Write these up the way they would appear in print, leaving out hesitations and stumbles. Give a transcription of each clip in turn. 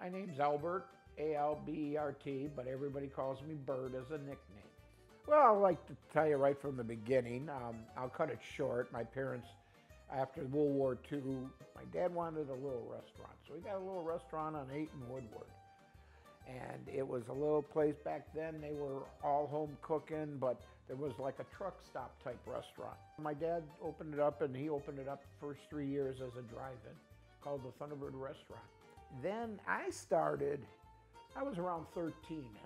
My name's Albert, A-L-B-E-R-T, but everybody calls me Bert as a nickname. Well, I'd like to tell you right from the beginning. I'll cut it short. My parents, after World War II, my dad wanted a little restaurant. So we got a little restaurant on 8th and Woodward. And it was a little place back then. They were all home cooking, but there was like a truck stop type restaurant. My dad opened it up, and he opened it up the first 3 years as a drive-in called the Thunderbird Restaurant. Then I was around 13.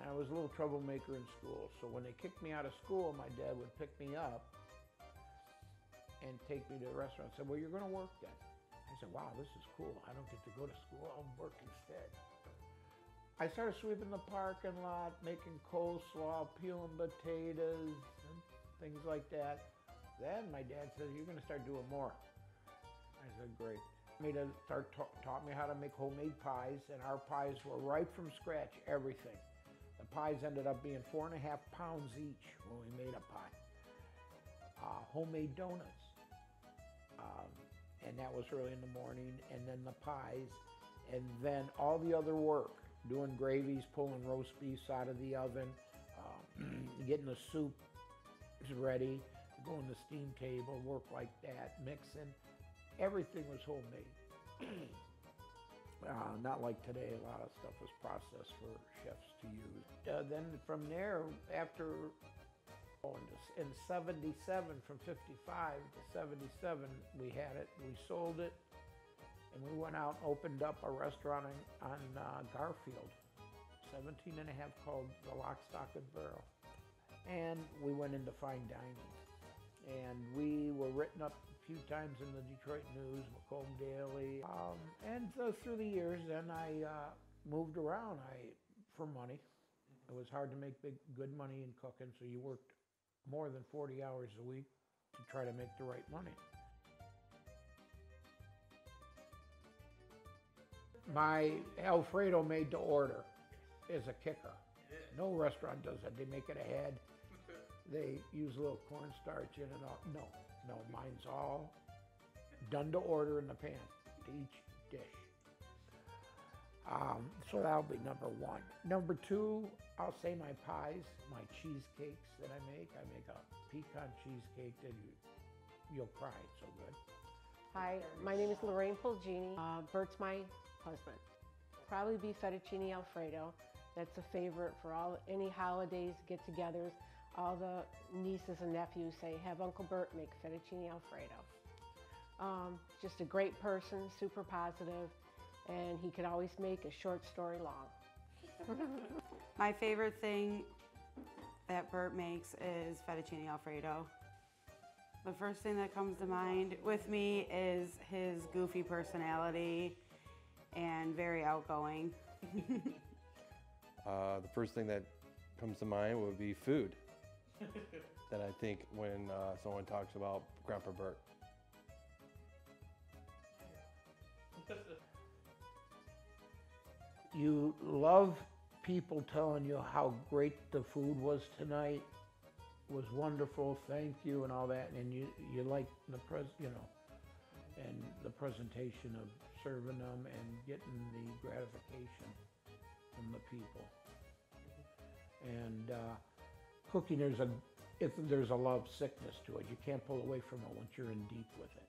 I was a little troublemaker in school. So when they kicked me out of school, my dad would pick me up and take me to the restaurant. I said, well, you're gonna work then. I said, wow, this is cool. I don't get to go to school, I'll work instead. I started sweeping the parking lot, making coleslaw, peeling potatoes, and things like that. Then my dad said, you're gonna start doing more. I said, great. Taught me how to make homemade pies, and our pies were right from scratch, everything. The pies ended up being 4.5 pounds each when we made a pie. Homemade donuts, and that was early in the morning, and then the pies, and then all the other work, doing gravies, pulling roast beefs out of the oven, getting the soup ready, going to the steam table, work like that, mixing. Everything was homemade. Not like today, a lot of stuff was processed for chefs to use. Then from there, after, in 77, from 55 to 77, we had it, we sold it, and we went out and opened up a restaurant on Garfield, 17 and a half, called the Lock, Stock, and Barrel. And we went into fine dining. And we were written up a few times in the Detroit News, Macomb Daily. And through the years, then I moved around for money. It was hard to make good money in cooking, so you worked more than 40 hours a week to try to make the right money. My Alfredo made to order is a kicker. No restaurant does that. They make it ahead. They use a little cornstarch in it. No, mine's all done to order in the pan to each dish. So that'll be number one. Number two, I'll say my pies, my cheesecakes that I make. I make a pecan cheesecake that you'll cry, it's so good. Hi, my name is Lorraine Polgini. Bert's my husband. Probably be fettuccine Alfredo. That's a favorite for any holidays, get-togethers. All the nieces and nephews say, have Uncle Bert make fettuccine Alfredo. Just a great person, super positive, and he could always make a short story long. My favorite thing that Bert makes is fettuccine Alfredo. The first thing that comes to mind with me is his goofy personality and very outgoing. The first thing that comes to mind would be food. That I think when someone talks about Grandpa Bert. You love people telling you how great the food was tonight, was wonderful, thank you, and all that, and you like the and the presentation of serving them and getting the gratification from the people. And cooking, there's a love sickness to it. You can't pull away from it once you're in deep with it.